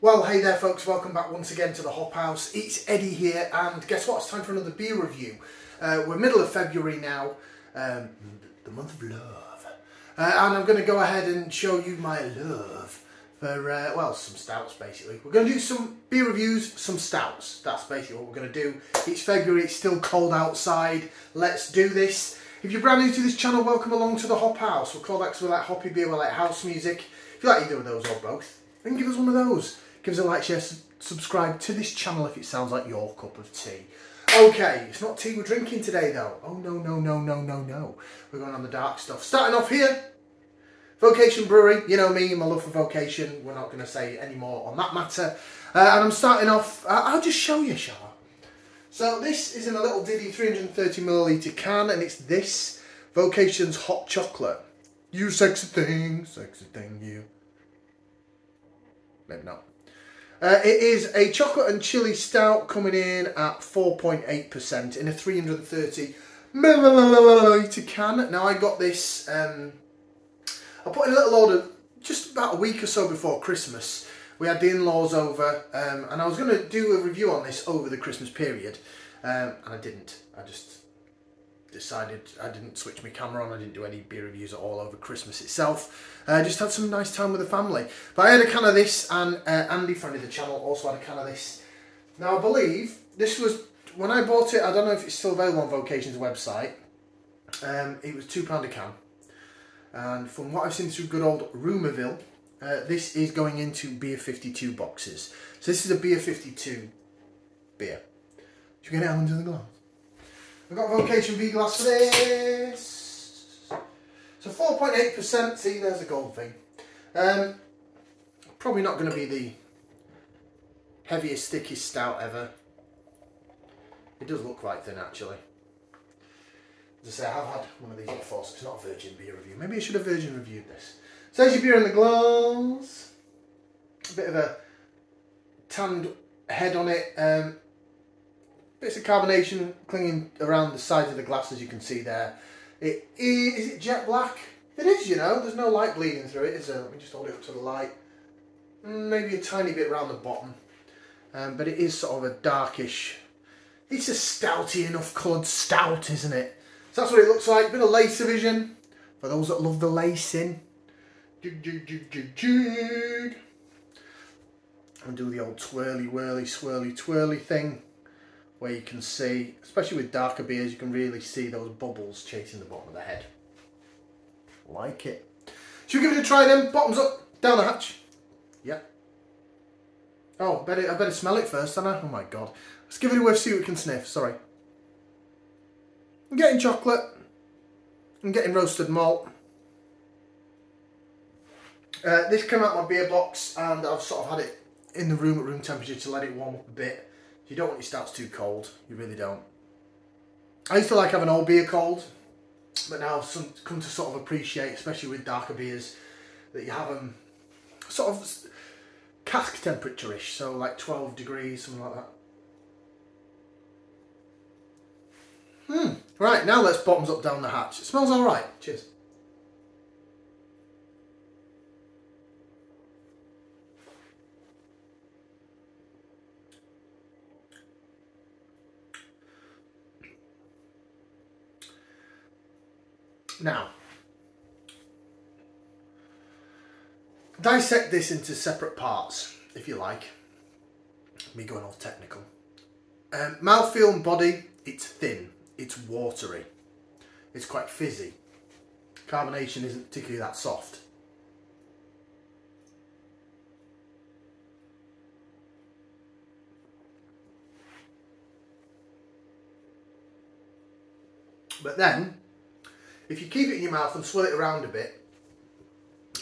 Well, hey there folks, welcome back once again to the Hop House. It's Eddie here, and guess what? It's time for another beer review. We're middle of February now, the month of love. And I'm going to go ahead and show you my love for, well, some stouts basically. We're going to do some beer reviews, some stouts. That's basically what we're going to do. It's February, it's still cold outside. Let's do this. If you're brand new to this channel, welcome along to the Hop House. We're called that because we like hoppy beer, we like house music. If you like either of those or both, then give us one of those. Give us a like, share, subscribe to this channel if it sounds like your cup of tea. Okay, it's not tea we're drinking today though. Oh no, no, no, no, no, no. We're going on the dark stuff. Starting off here, Vocation Brewery. You know me, my love for Vocation. We're not going to say any more on that matter. And I'm starting off, I'll just show you, shall I? So this is in a little Eddy 330ml can, and it's this, Vocation's Hot Chocolate. You sexy thing, you. Maybe not. It is a chocolate and chili stout coming in at 4.8% in a 330ml can. Now I got this, I put in a little order just about a week or so before Christmas. We had the in-laws over, and I was going to do a review on this over the Christmas period, and I didn't. I just decided I didn't switch my camera on. I didn't do any beer reviews at all over Christmas itself. I just had some nice time with the family. But I had a can of this, and Andy, friend of the channel, also had a can of this. Now I believe this was, when I bought it, I don't know if it's still available on Vocation's website. It was £2 a can. And from what I've seen through good old Rumourville, this is going into Beer 52 boxes. So this is a Beer 52 beer. Should we get it out into the glass? I've got a Vocation V glass for this. So 4.8%, see there's a gold thing. Probably not going to be the heaviest, thickest stout ever. It does look quite thin actually. As I say, I have had one of these before, so it's not a virgin beer review. Maybe I should have virgin reviewed this. So there's your beer in the glass. A bit of a tanned head on it. Bits of carbonation clinging around the sides of the glass, as you can see there. It is it jet black? It is, you know. There's no light bleeding through it, is there? Let me just hold it up to the light. Maybe a tiny bit around the bottom. But it is sort of a darkish. It's a stouty enough coloured stout, isn't it? So that's what it looks like. Bit of lace division for those that love the lacing. Jig, jig, jig, jig, jig. And do the old twirly, whirly, swirly, twirly thing, where you can see, especially with darker beers, you can really see those bubbles chasing the bottom of the head. Like it. Should we give it a try then? Bottoms up, down the hatch. Yeah. Oh, I better smell it first, don't I? Oh my god. Let's give it a whiff, see what we can sniff. Sorry. I'm getting chocolate. I'm getting roasted malt. This came out of my beer box, and I've sort of had it in the room at room temperature to let it warm up a bit. You don't want your stouts too cold, you really don't. I used to like having old beer cold, but now I've come to sort of appreciate, especially with darker beers, that you have them sort of cask temperature-ish, so like 12 degrees, something like that. Right, now let's bottoms up down the hatch. It smells alright, cheers. Now, dissect this into separate parts, if you like. Me going all technical. Mouthfeel and body, it's thin, it's watery, it's quite fizzy. Carbonation isn't particularly that soft. But then, if you keep it in your mouth and swirl it around a bit,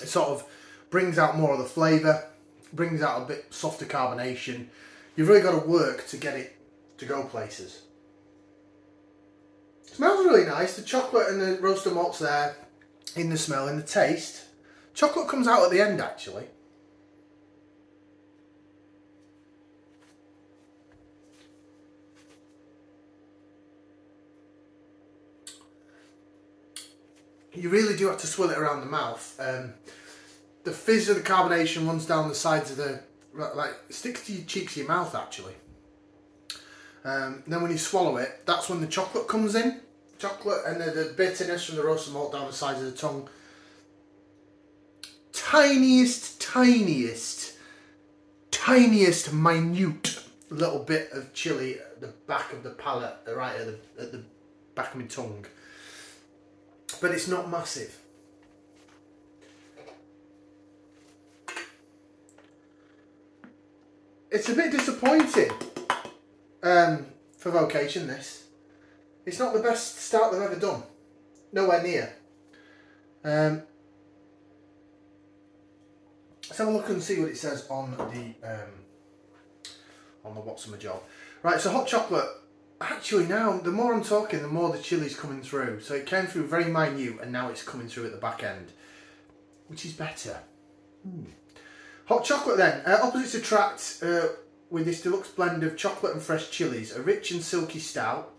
it sort of brings out more of the flavour, brings out a bit softer carbonation. You've really got to work to get it to go places. It smells really nice. The chocolate and the roasted malt's there in the smell, in the taste. Chocolate comes out at the end actually. You really do have to swirl it around the mouth. The fizz of the carbonation runs down the sides of the like sticks to your cheeks, your mouth actually. Then when you swallow it, that's when the chocolate comes in. Chocolate and the bitterness from the roasted malt down the sides of the tongue. Tiniest minute little bit of chili at the back of the palate, right at the back of my tongue. But it's not massive. It's a bit disappointing for Vocation, this. It's not the best stout they've ever done. Nowhere near. Let's have a look and see what it says on the what's my job. Right, so hot chocolate. Actually now, the more I'm talking, the more the chili's coming through. So it came through very minute and now it's coming through at the back end, which is better. Hot chocolate then. Opposites attract with this deluxe blend of chocolate and fresh chilies. A rich and silky stout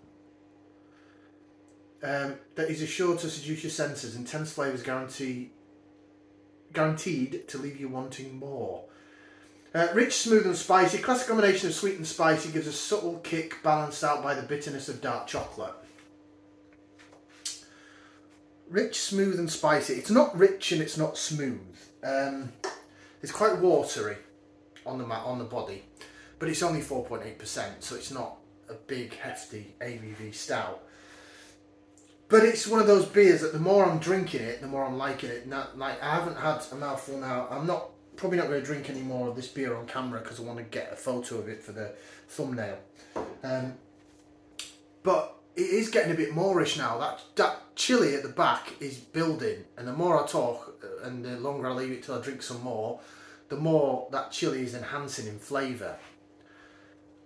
that is assured to seduce your senses. Intense flavours guaranteed to leave you wanting more. Rich, smooth and spicy. Classic combination of sweet and spicy gives a subtle kick balanced out by the bitterness of dark chocolate. Rich, smooth and spicy. It's not rich and it's not smooth. It's quite watery on the body, but it's only 4.8%, so it's not a big hefty ABV stout. But it's one of those beers that the more I'm drinking it, the more I'm liking it. Like I haven't had a mouthful now. I'm probably not going to drink any more of this beer on camera because I want to get a photo of it for the thumbnail. But it is getting a bit moreish now. That chili at the back is building, and the more I talk and the longer I leave it till I drink some more, the more that chili is enhancing in flavour.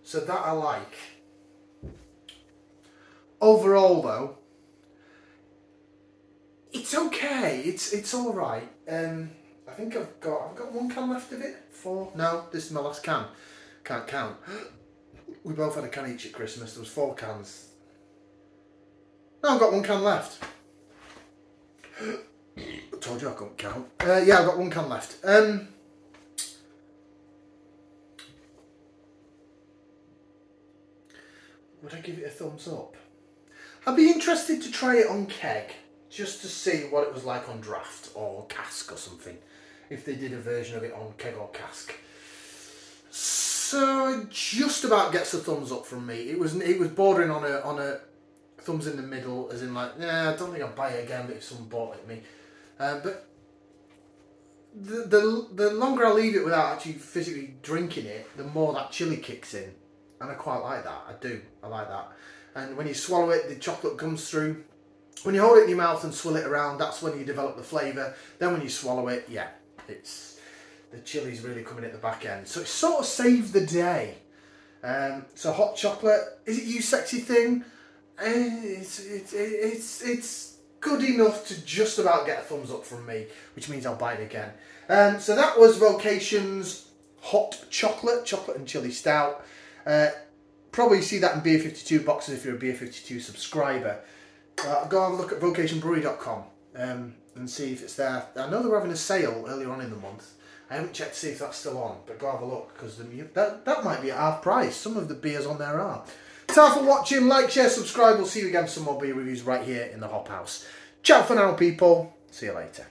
So that I like. Overall though, it's okay. It's all right. I think I've got one can left of it. 4. No, this is my last can. Can't count. We both had a can each at Christmas. There was 4 cans. No, I've got one can left. I told you I couldn't count. Yeah, I've got one can left. Would I give it a thumbs up? I'd be interested to try it on keg, just to see what it was like on draft or cask or something, if they did a version of it on keg or cask. So it just about gets a thumbs up from me. It was bordering on a thumbs in the middle, as in like, yeah, I don't think I'll buy it again, but if someone bought it me. But the longer I leave it without actually physically drinking it, the more that chili kicks in. And I quite like that. I do. I like that. And when you swallow it, the chocolate comes through. When you hold it in your mouth and swirl it around, that's when you develop the flavour. Then when you swallow it, yeah, the chili's really coming at the back end. So it sort of saved the day. So hot chocolate, is it you sexy thing? It's good enough to just about get a thumbs up from me, which means I'll buy it again. So that was Vocation's hot chocolate and chili stout. Probably see that in Beer 52 boxes if you're a Beer 52 subscriber. Go have a look at vocationbrewery.com and see if it's there. I know they were having a sale earlier on in the month. I haven't checked to see if that's still on, but go have a look because that might be at half price. Some of the beers on there are. Thanks for watching. Like, share, subscribe. We'll see you again for some more beer reviews right here in the Hop House. Ciao for now, people. See you later.